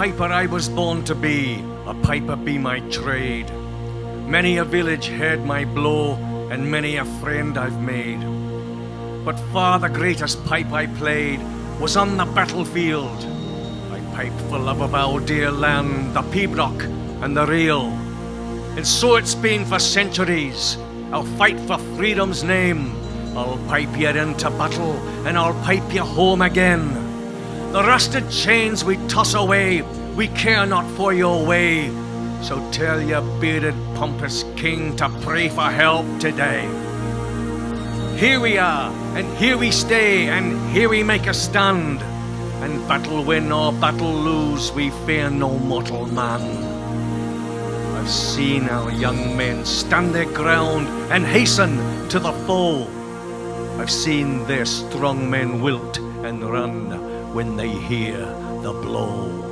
piper I was born to be, a piper be my trade. Many a village heard my blow, and many a friend I've made. But far the greatest pipe I played was on the battlefield. I piped for love of our dear land, the pibroch and the reel. And so it's been for centuries. I'll fight for freedom's name. I'll pipe you into battle, and I'll pipe you home again. The rusted chains we toss away, we care not for your way. So tell your bearded pompous king to pray for help today. Here we are, and here we stay, and here we make a stand. And battle win or battle lose, we fear no mortal man. I've seen our young men stand their ground and hasten to the foe. I've seen their strong men wilt and run when they hear the blow.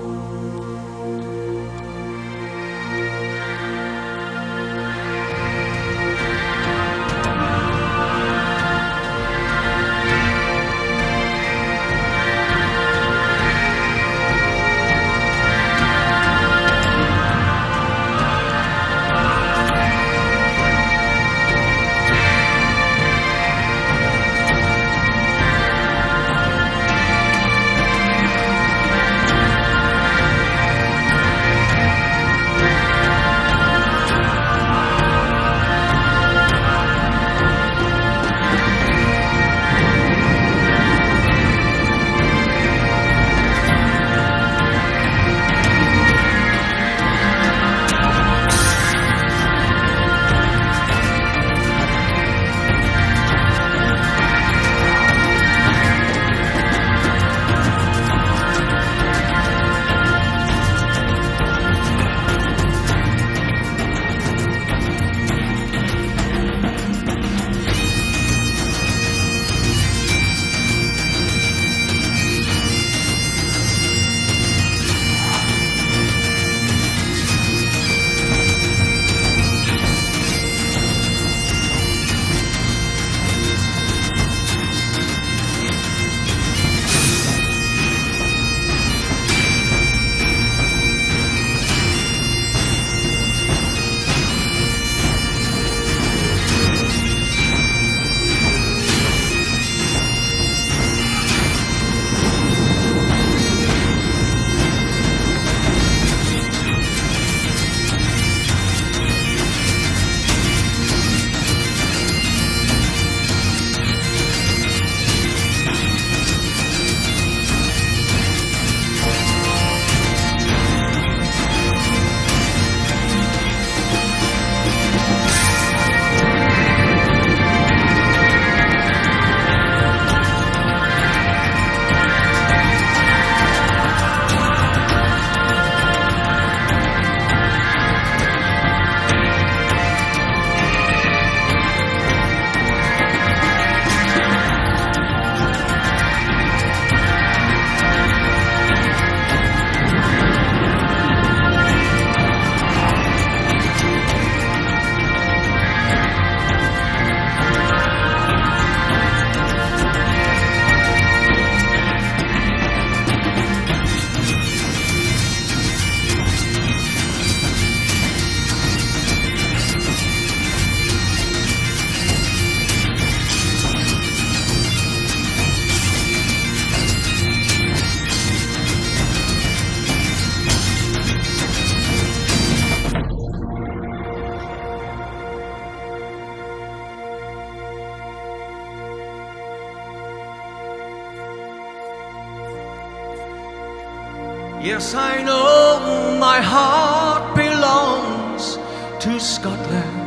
Yes, I know my heart belongs to Scotland.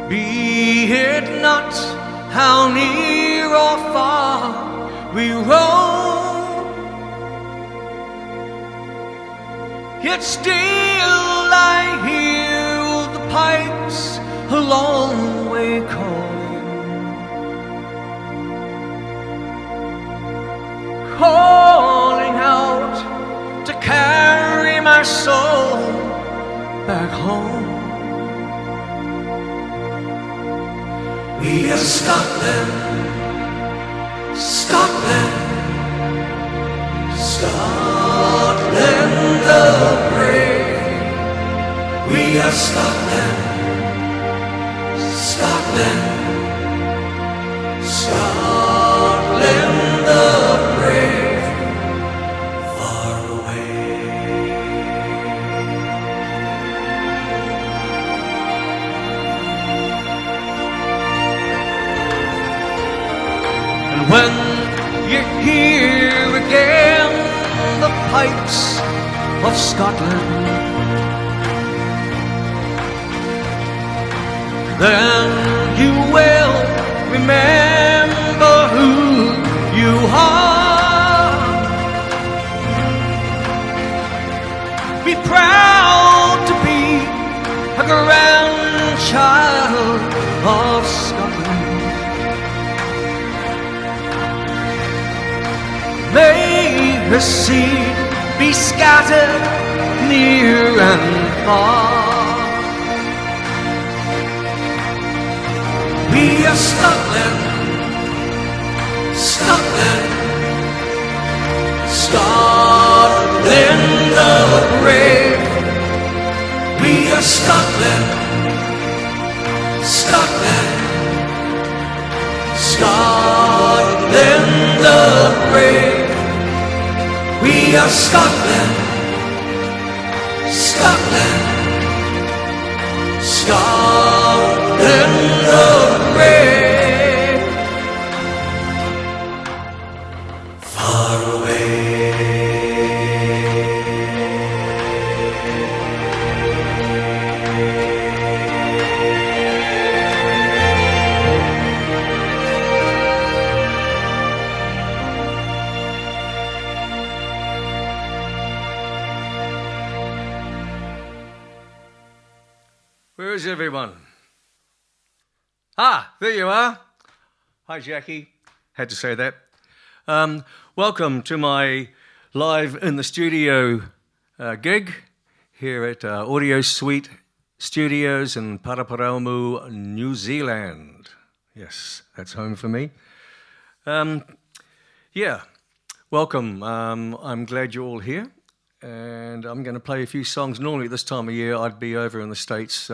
Be it not how near or far we roam, yet still I hear the pipes a long way calling out to carry my soul back home. We are Scotland, Scotland, Scotland the brave, we are Scotland, Scotland, Scotland the brave, far away. And when you hear again the pipes of Scotland, then you will remember who you are. Be proud to be a grandchild of Scotland. May her seed be scattered near and far. We are Scotland, Scotland, Scotland the brave. We are Scotland, Scotland, Scotland the brave. We are Scotland, Scotland, Scotland the brave, far away. Where is everyone? Ah, there you are. Hi, Jackie. Had to say that. Welcome to my live in the studio gig here at Audio Suite Studios in Paraparaumu, New Zealand. Yes, that's home for me. Yeah, welcome. I'm glad you're all here. And I'm going to play a few songs. Normally this time of year I'd be over in the States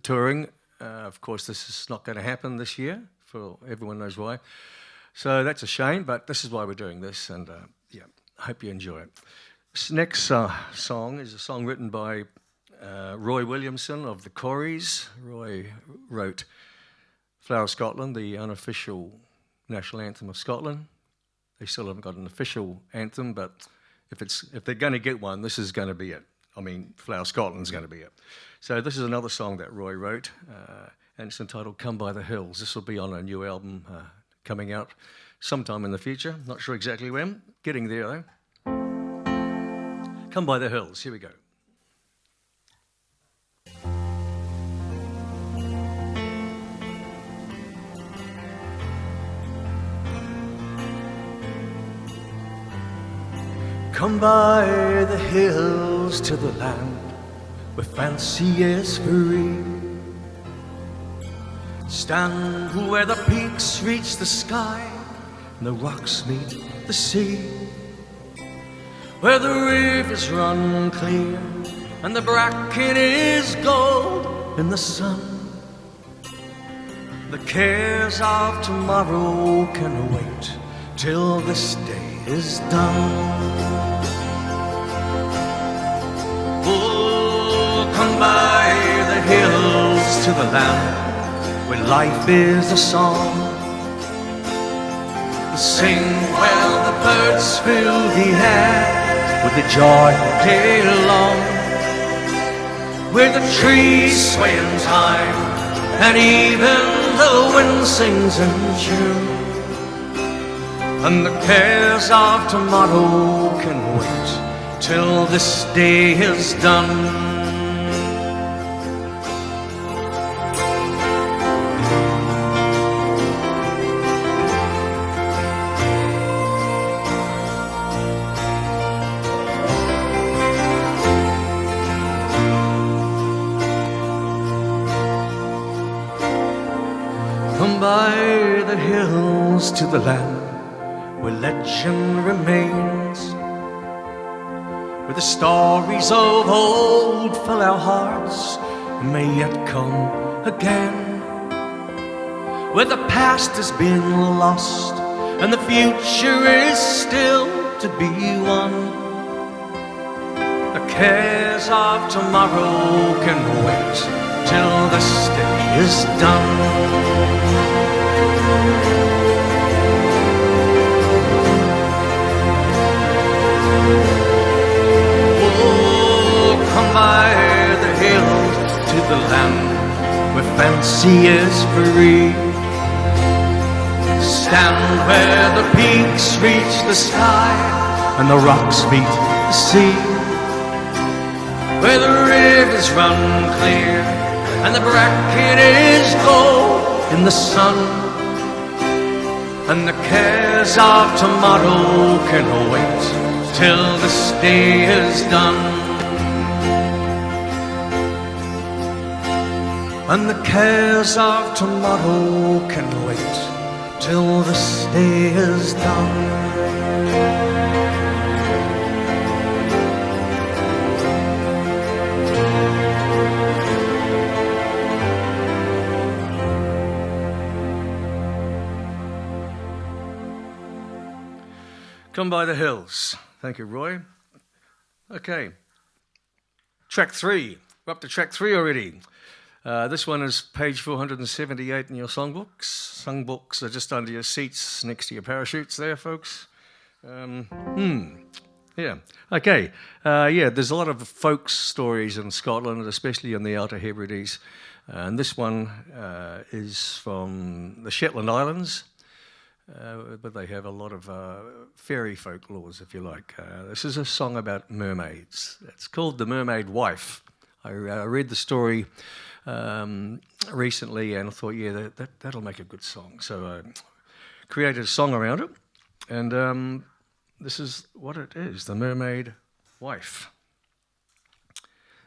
touring. Of course this is not going to happen this year, for everyone knows why. So that's a shame, but this is why we're doing this, and yeah, I hope you enjoy it. This next song is a song written by Roy Williamson of the Corries. Roy wrote Flower of Scotland, the unofficial national anthem of Scotland. They still haven't got an official anthem, but if they're going to get one, this is going to be it. I mean, Flower of Scotland's going to be it. So this is another song that Roy wrote, and it's entitled Come By the Hills. This will be on a new album coming out sometime in the future. Not sure exactly when. Getting there, though. Come By the Hills. Here we go. Come by the hills to the land where fancy is free. Stand where the peaks reach the sky and the rocks meet the sea, where the rivers run clear and the bracken is gold in the sun. The cares of tomorrow can wait till this day is done. Oh, come by the hills to the land where life is a song. Sing while the birds fill the air with the joy all day long, where the trees sway in time and even the wind sings in tune, and the cares of tomorrow can wait till this day is done. Come by the hills to the land where legend remains, with the stories of old fill our hearts and may yet come again, where the past has been lost and the future is still to be won. The cares of tomorrow can wait till this day is done. Oh, come by the hills to the land where fancy is free. Stand where the peaks reach the sky and the rocks meet the sea, where the rivers run clear and the bracken is gold in the sun, and the cares of tomorrow can wait till this day is done. And the cares of tomorrow can wait till this day is done. Come by the hills. Thank you, Roy. Okay. Track 3. We're up to track 3 already. This one is page 478 in your songbooks. Songbooks are just under your seats, next to your parachutes there, folks. Yeah. Okay. There's a lot of folk stories in Scotland, especially in the Outer Hebrides. And this one is from the Shetland Islands. But they have a lot of fairy folklores, if you like. This is a song about mermaids. It's called The Mermaid Wife. I read the story recently and I thought, yeah, that'll make a good song. So I created a song around it, and this is what it is, The Mermaid Wife.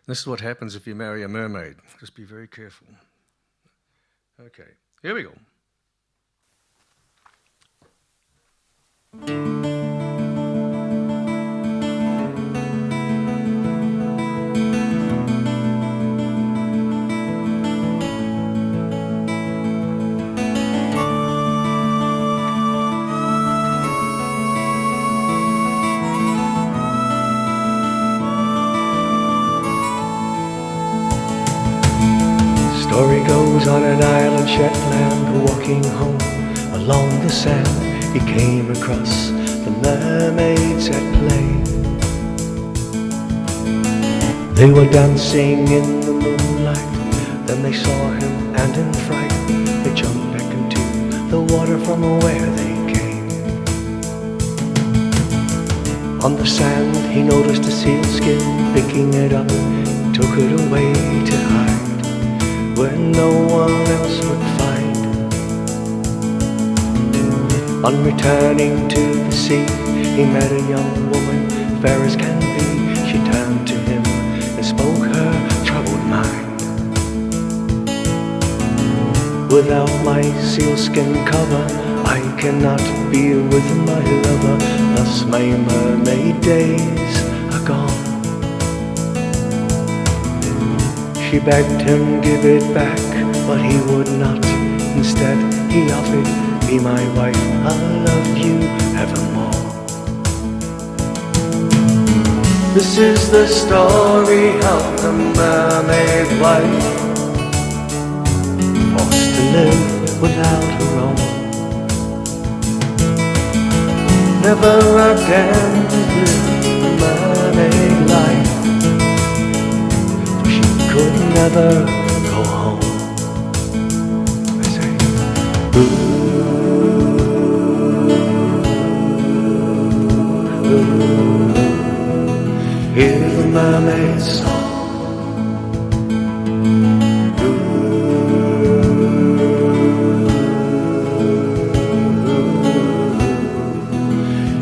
This is what happens if you marry a mermaid. Just be very careful. Okay, here we go. Story goes on an island, Shetland, walking home along the sand, he came across the mermaids at play. They were dancing in the moonlight, then they saw him and in fright they jumped back into the water from where they came. On the sand he noticed a sealskin, picking it up, took it away to hide where no one else would find. On returning to the sea, he met a young woman, fair as can be. She turned to him and spoke her troubled mind. Without my sealskin cover, I cannot be with my lover, thus my mermaid days are gone. She begged him give it back, but he would not. Instead he offered, be my wife, I'll love you evermore. This is the story of the mermaid wife, forced to live without her own. Never again to live the mermaid life, could never go home. I say, ooh, ooh, hear the mermaid's song. Ooh,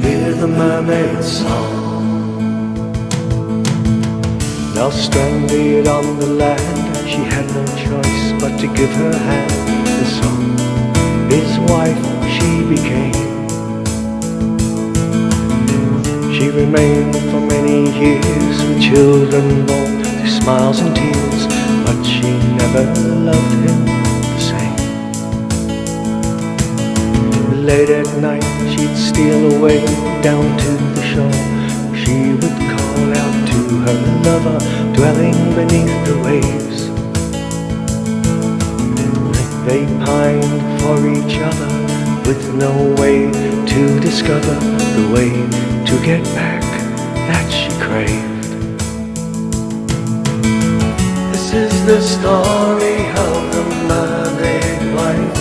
hear the mermaid's song. Now stranded on the land, she had no choice but to give her hand. And so his wife she became. She remained for many many years with children born through smiles and tears, but she never loved him the same. Late at night she'd steal away down to the shore. She would call out to her lover dwelling beneath the waves. They pined for each other with no way to discover the way to get back that she craved. This is the story of the mermaid wife,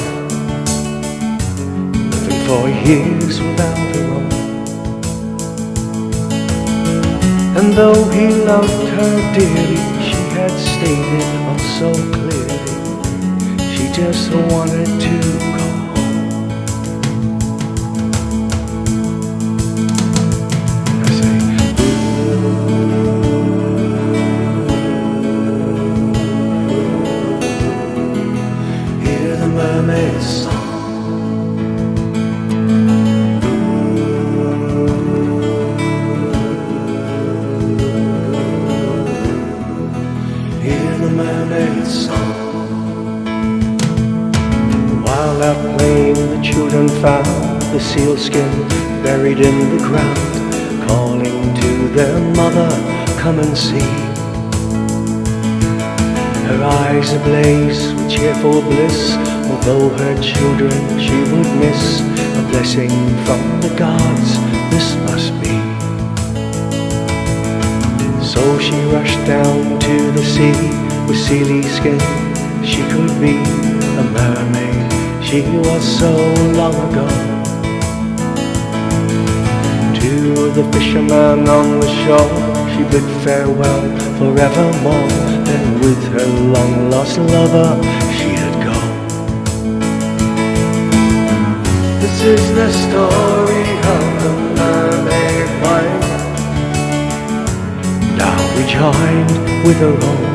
living for years without a home. And though he loved her dearly, she had stated oh so clearly, she just wanted to go home. I say, hear the mermaid's song. Hear the mermaid's song. While out playing, the children found the sealskin buried in the ground, calling to their mother, come and see. Her eyes ablaze with cheerful bliss, although her children she would miss. A blessing from the gods this must be. So she rushed down to the sea with sealy skin. She could be a mermaid, she was so long ago. To the fisherman on the shore she bid farewell forevermore. Then with her long lost lover she'd go. This is the story of the mermaid wife, now rejoined with her own.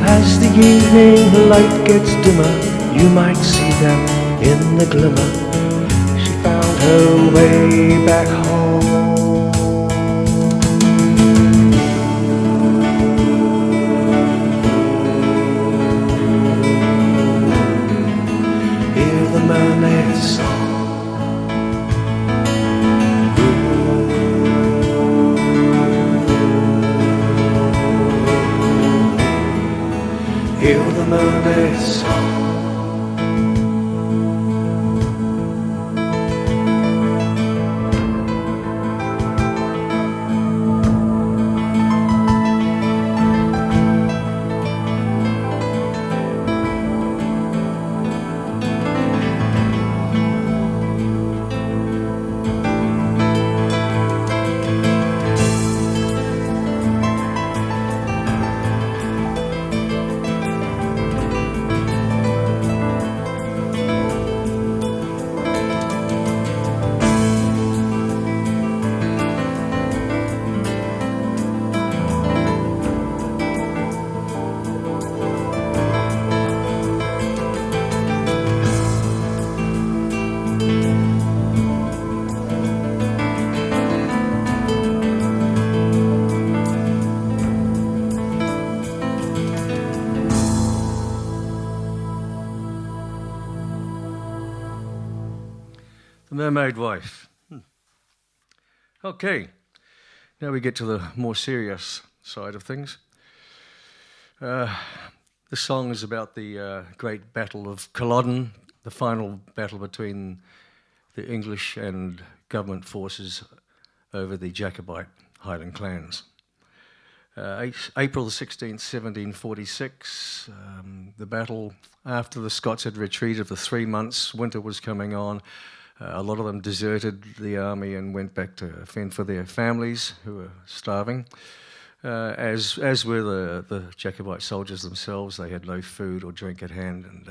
As the evening light gets dimmer, you might see them in the glimmer. She found her way back home. Hear the mermaid's song. Hear the mermaid's song. The Mermaid Wife. Okay, now we get to the more serious side of things. The song is about the great Battle of Culloden, the final battle between the English and government forces over the Jacobite Highland clans. April the 16th, 1746, the battle, after the Scots had retreated for 3 months, winter was coming on. A lot of them deserted the army and went back to fend for their families who were starving. As were the Jacobite soldiers themselves. They had no food or drink at hand, and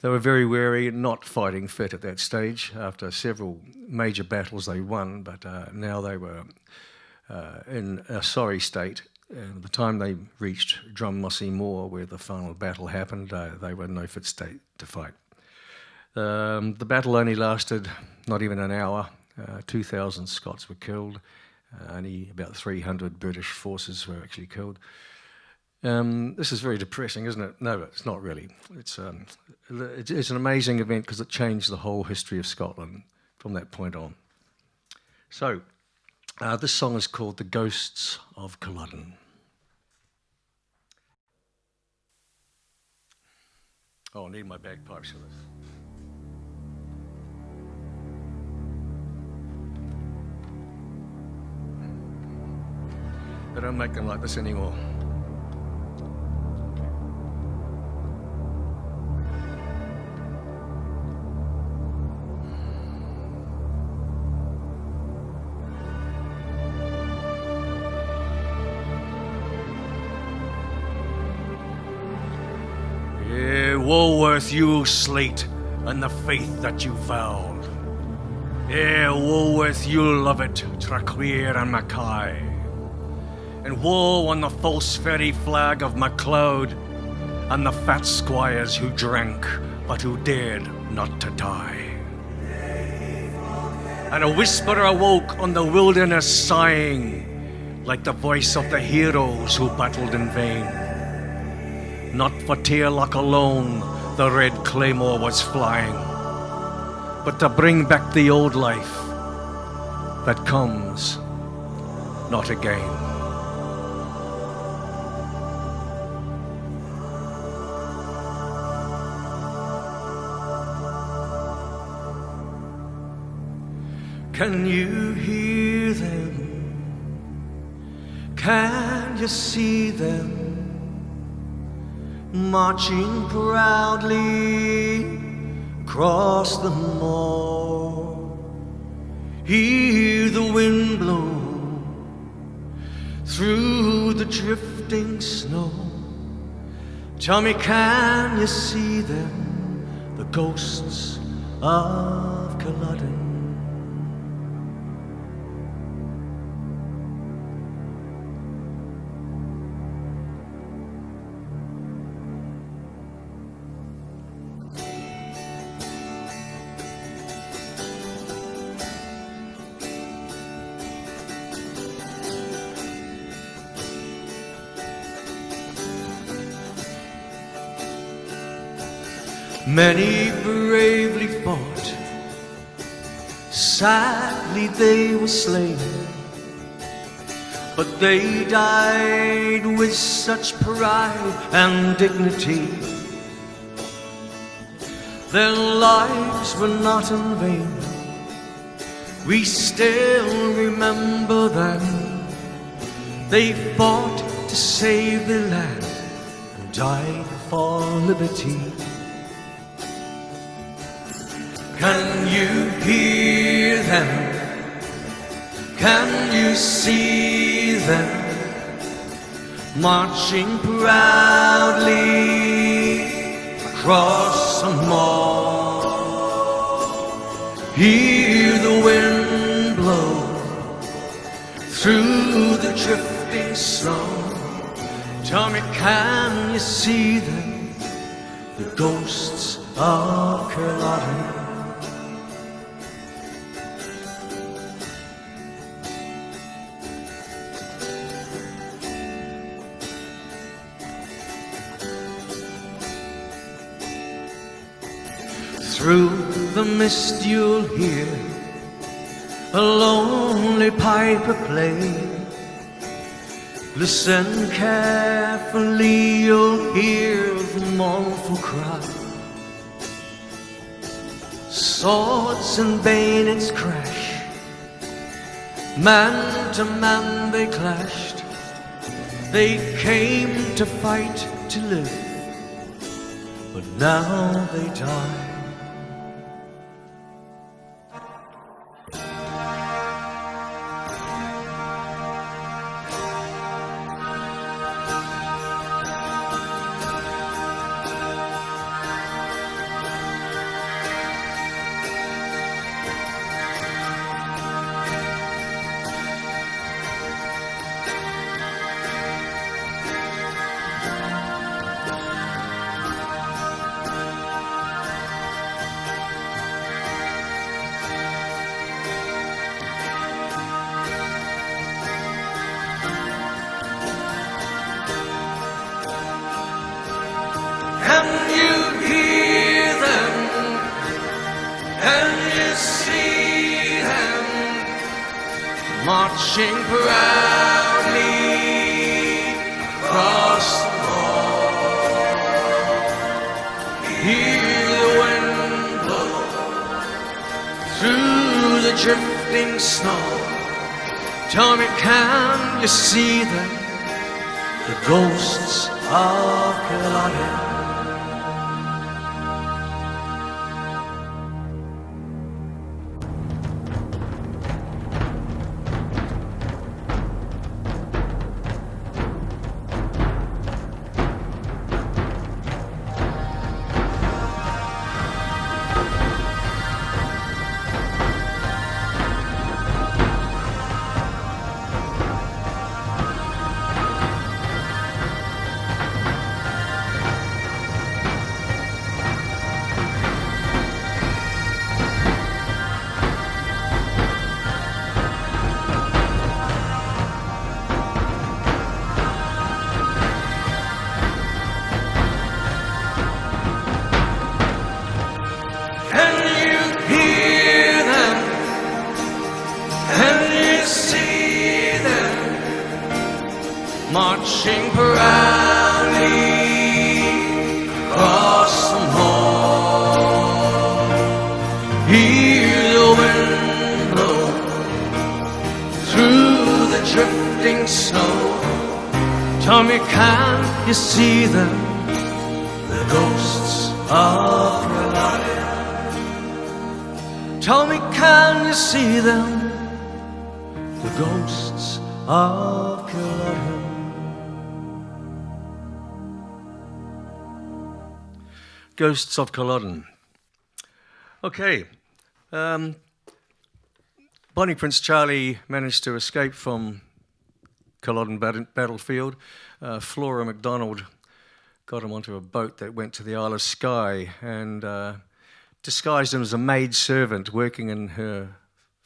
they were very wary, not fighting fit at that stage. After several major battles they won, but now they were in a sorry state. And by the time they reached Drummossy Moor, where the final battle happened, they were in no fit state to fight. The battle only lasted not even an hour, 2,000 Scots were killed. Only about 300 British forces were actually killed. This is very depressing, isn't it? No, it's not really. It's an amazing event because it changed the whole history of Scotland from that point on. So, this song is called The Ghosts of Culloden. Oh, I need my bagpipes for this. They don't make them like this anymore. Woe worth you, Slate, and the faith that you vowed. Woe worth you, Lovett, Traqueer and Mackay. And woe on the false fairy flag of MacLeod, and the fat squires who drank, but who dared not to die. And a whisper awoke on the wilderness sighing, like the voice of the heroes who battled in vain. Not for Tearlock alone the red claymore was flying, but to bring back the old life that comes not again. Can you hear them? Can you see them? Marching proudly across the moor. Hear the wind blow through the drifting snow. Tell me, can you see them, the ghosts of Culloden? Many bravely fought, sadly they were slain, but they died with such pride and dignity. Their lives were not in vain. We still remember them. They fought to save the land and died for liberty. Can you hear them? Can you see them? Marching proudly across the moor. Hear the wind blow through the drifting snow. Tell me, can you see them, the ghosts of Culloden? Through the mist you'll hear a lonely piper play. Listen carefully, you'll hear the mournful cry. Swords and bayonets crash, man to man they clashed. They came to fight to live, but now they die. marching proudly across the moor. Hear the wind blow through the drifting snow. Tell me, can you see them, the ghosts of Culloden? Marching proudly across the moor. Hear the wind blow through the drifting snow. Tell me, can you see them, the ghosts of Culloden? Tell me, can you see them, the ghosts of Culloden? Ghosts of Culloden. Okay. Bonnie Prince Charlie managed to escape from Culloden battlefield. Flora McDonald got him onto a boat that went to the Isle of Skye and disguised him as a maid servant working in her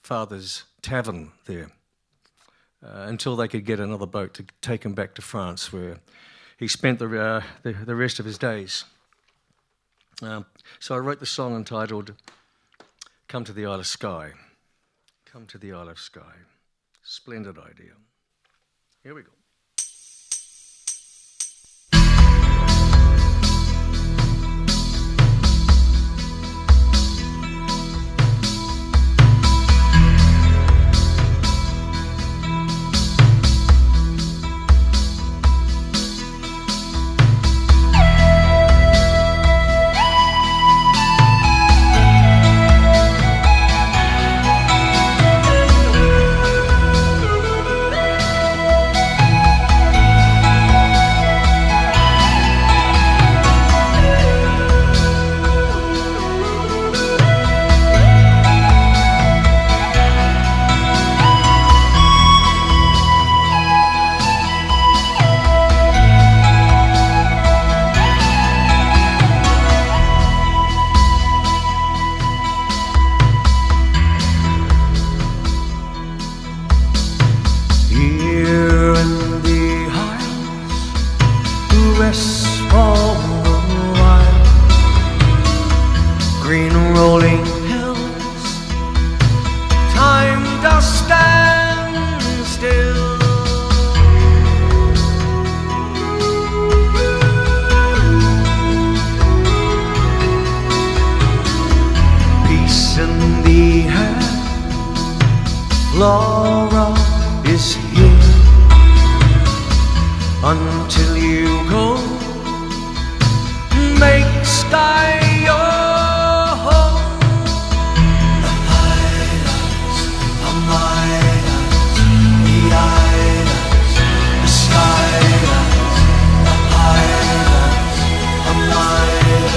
father's tavern there until they could get another boat to take him back to France, where he spent the rest of his days. So I wrote the song entitled Come to the Isle of Skye. Come to the Isle of Skye. Splendid idea. Here we go. Laura is here until you go. Make Skye your home. The islands, the islands, the skylands, the islands,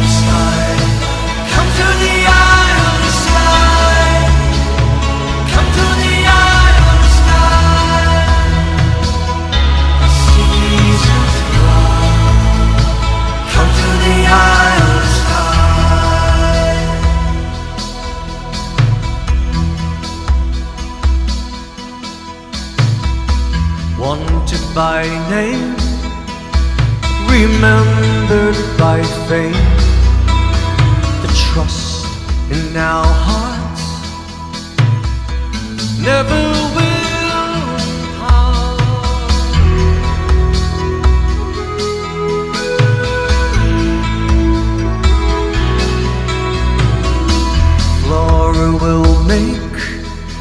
the skylands. Come to the island of Skye. Come to the island of Skye. The seasons gone. Come to the island of Skye. Wanted by name, remembered by fame. The trust in our hearts never will part. Flora will make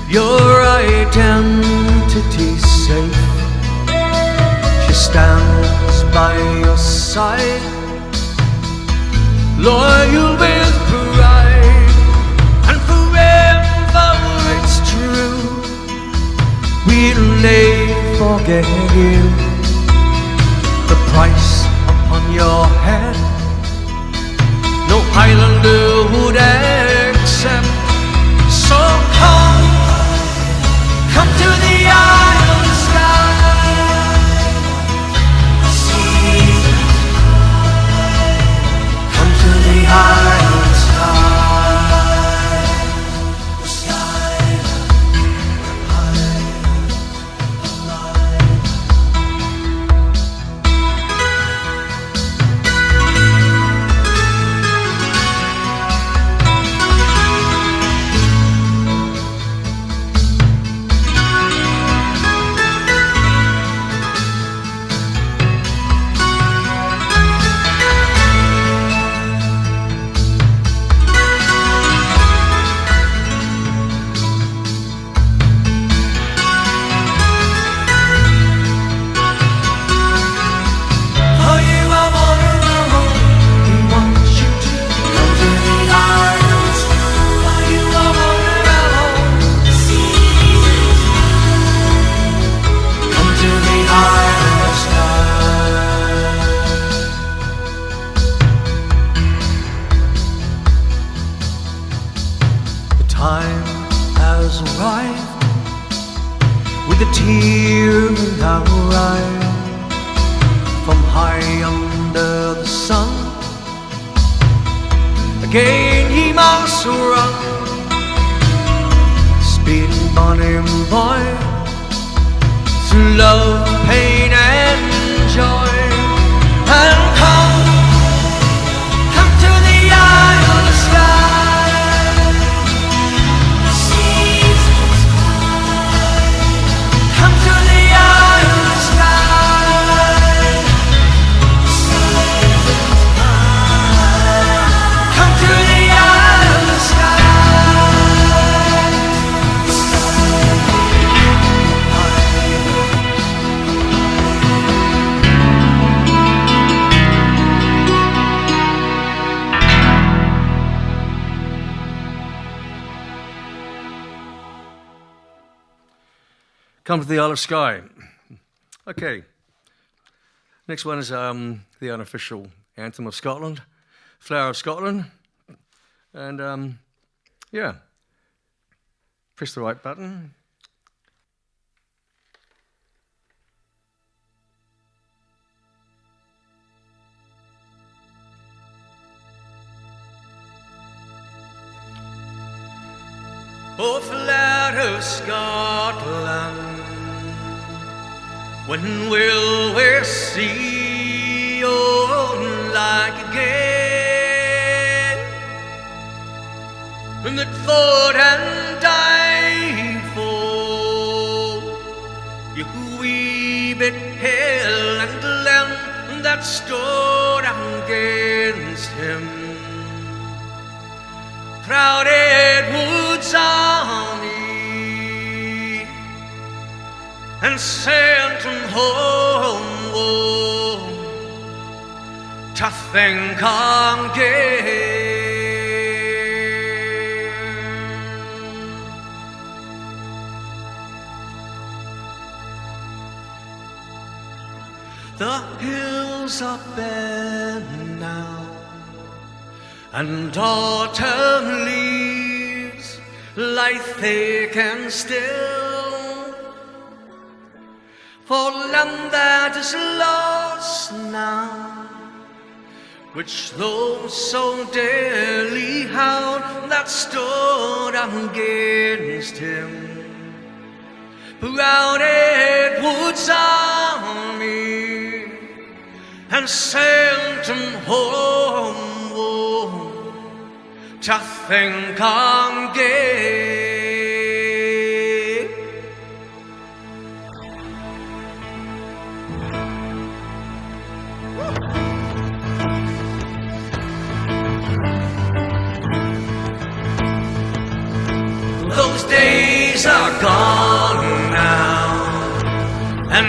your identity safe. She stands by your side, loyal with pride, and forever it's true. We'll never forget you. The price upon your head, no Highlander would accept. So come to the island sky. Come to the island sky. The sky high alive. Time has arrived with a tear in our eye. From high under the sun, again he must run. Speed, bonny boy, through love, pain and joy. And come to the isle of sky. Come to the Isle of Skye. Okay. Next one is the unofficial anthem of Scotland, Flower of Scotland. And yeah, press the right button. Oh, flower of Scotland, when will we see your like again? And that fought and died for you, wee bit hill and glen that stood against him. Proud Edward's army, and sent him home to think again. The hills are bare now, and autumn leaves lie thick and still, for land that is lost now, which those so dearly held that stood against him. Proud Edward's army, and sent him home to think again.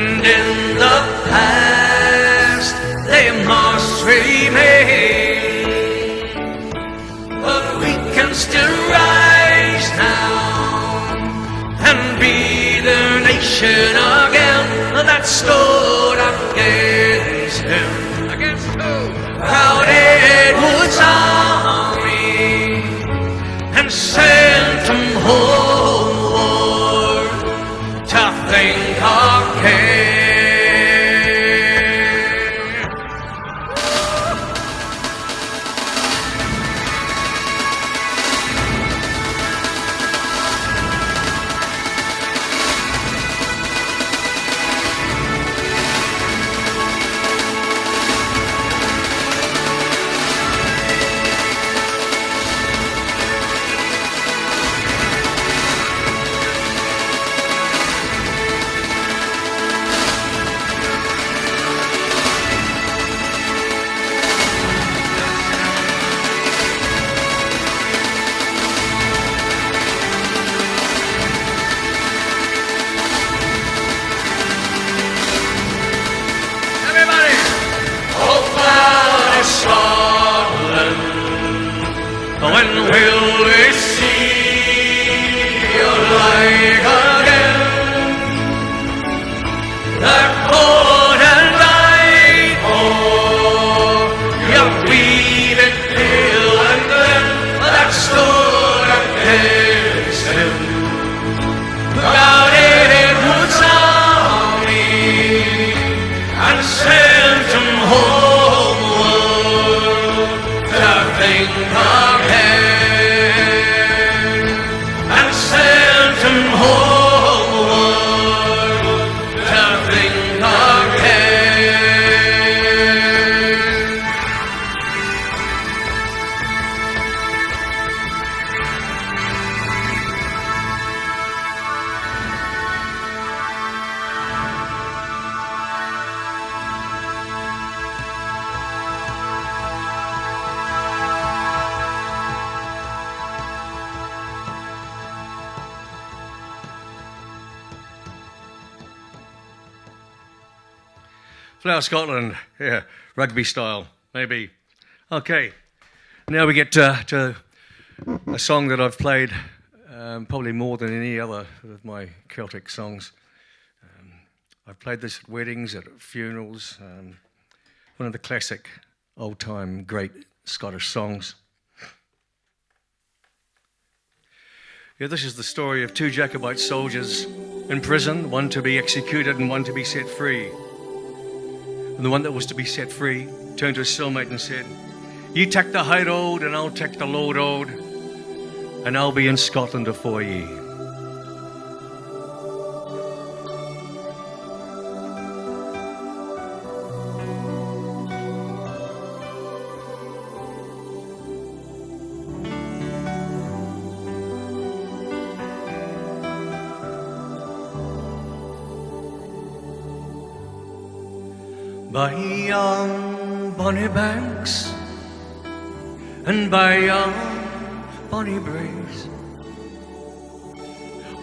and in the past they must remain, but we can still rise now and be the nation again that stood against him. Against who? Proud Edward's army, and sent him homeward to think of Cain. When will we see your light again? That born and died for your weaving hill and glen that stood against him. Proud Edward's army, and sent him homeward to think of Flower Scotland, yeah, rugby style, maybe. Okay, now we get to a song that I've played probably more than any other of my Celtic songs. I've played this at weddings, at funerals, one of the classic old-time great Scottish songs. Yeah, this is the story of two Jacobite soldiers in prison, one to be executed and one to be set free. And the one that was to be set free turned to his cellmate and said, "You take the high road and I'll take the low road, and I'll be in Scotland afore ye." By yon bonny banks and by yon bonny braes,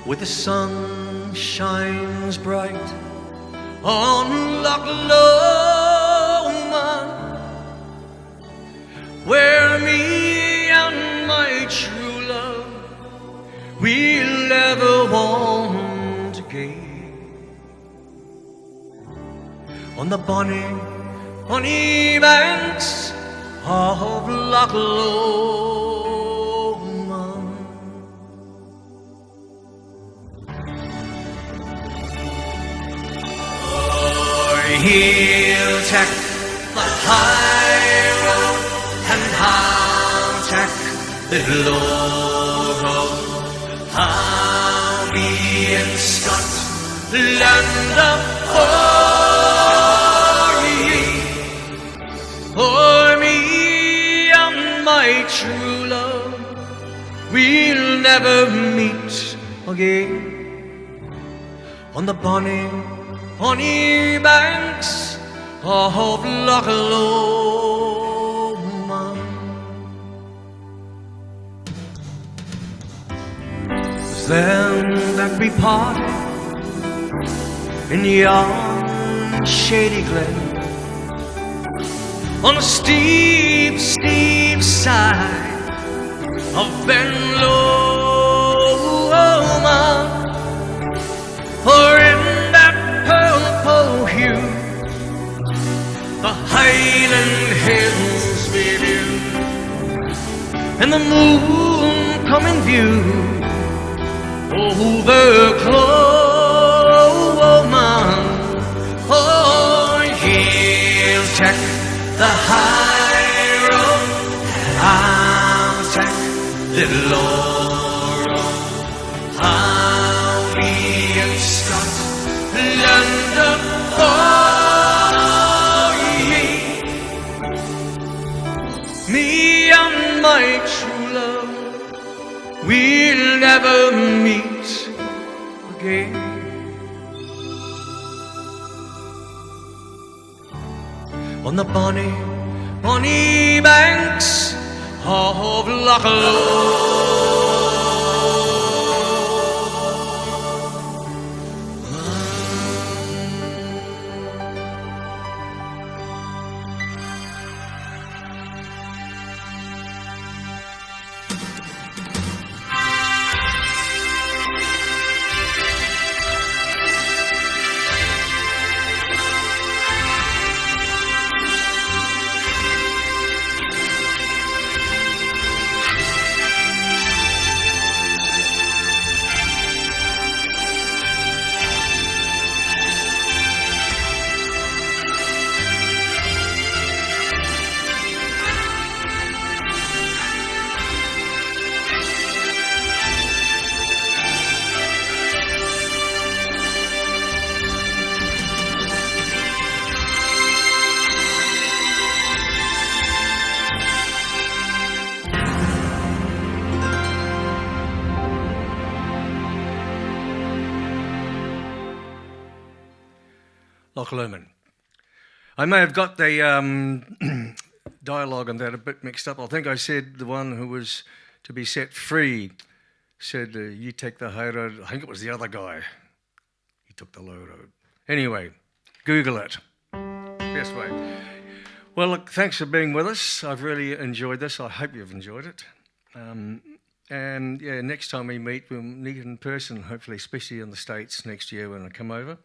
where the sun shines bright on Loch Lomond, where me and my true love we'll ever want to gaze. On the bonny, bonny banks of Loch Lomond. Oh, he'll take the high road and I'll take the low road. I'll be in Scotland for me and my true love, we'll never meet again. On the bonny, bonny banks of Loch Lomond. Then that we parted in yon shady glen, on a steep, steep side of Ben Loma, or in that purple hue, the Highland hills within, and the moon come in view over Cloman. Oh, he'll take the high road, I'll take the low road. I'll be in Scotland for ye. Me and my true love, we'll never meet again. On the bonny, bonny banks of Loch Lomond. Loch Lomond. I may have got the dialogue on that a bit mixed up. I think I said the one who was to be set free said, you take the high road. I think it was the other guy. He took the low road. Anyway, Google it. Best way. Well, look, thanks for being with us. I've really enjoyed this. I hope you've enjoyed it. And yeah, next time we meet, we'll meet in person, hopefully, especially in the States next year when I come over.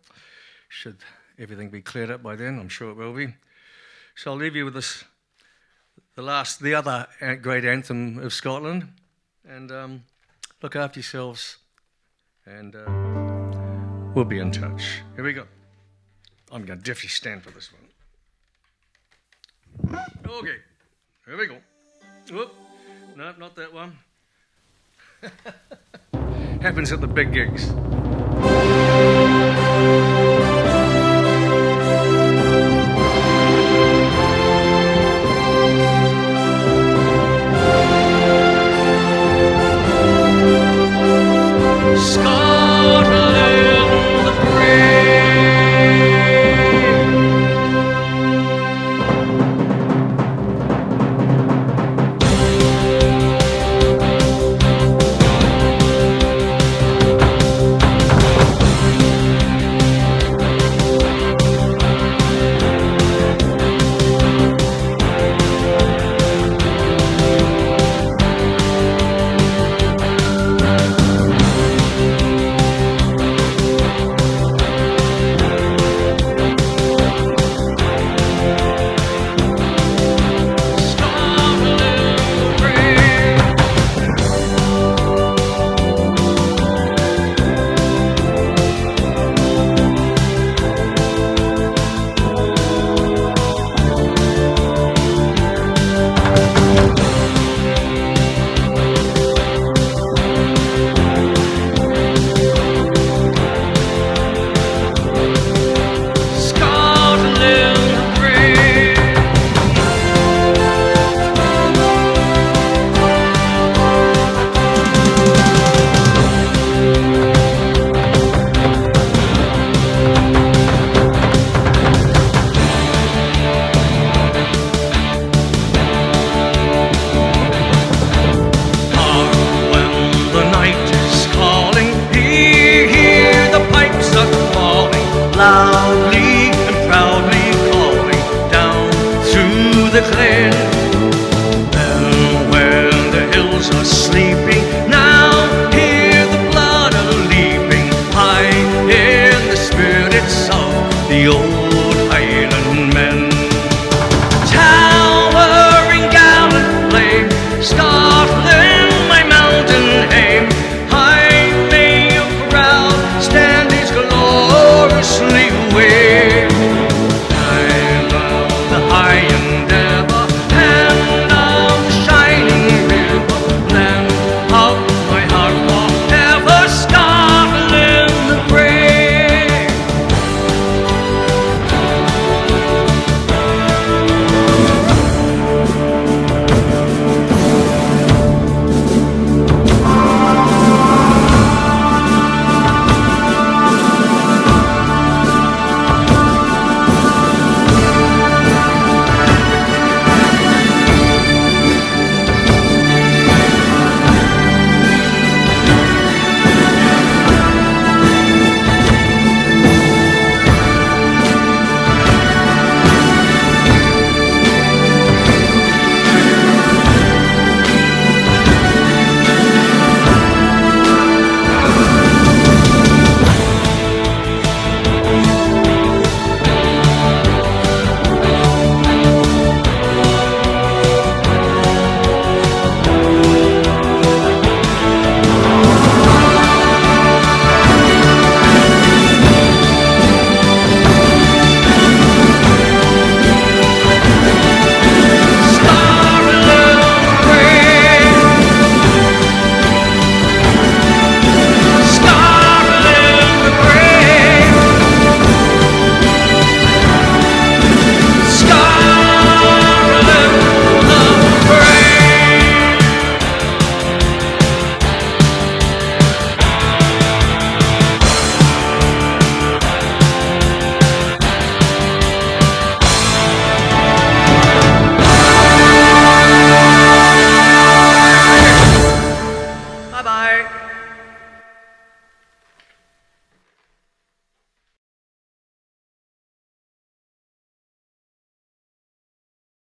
Should everything be cleared up by then? I'm sure it will be. So I'll leave you with this, the other great anthem of Scotland. And look after yourselves, and we'll be in touch. Here we go. I'm going to definitely stand for this one. Okay, here we go. Whoop. No, not that one. Happens at the big gigs. loudly and proudly calling down through the glen. And when the hills are sleeping, now hear the blood a-leaping high in the spirits of the old Highlandmen. Towering gallant flame, Scotland, my mountain aim, high may your proud stand.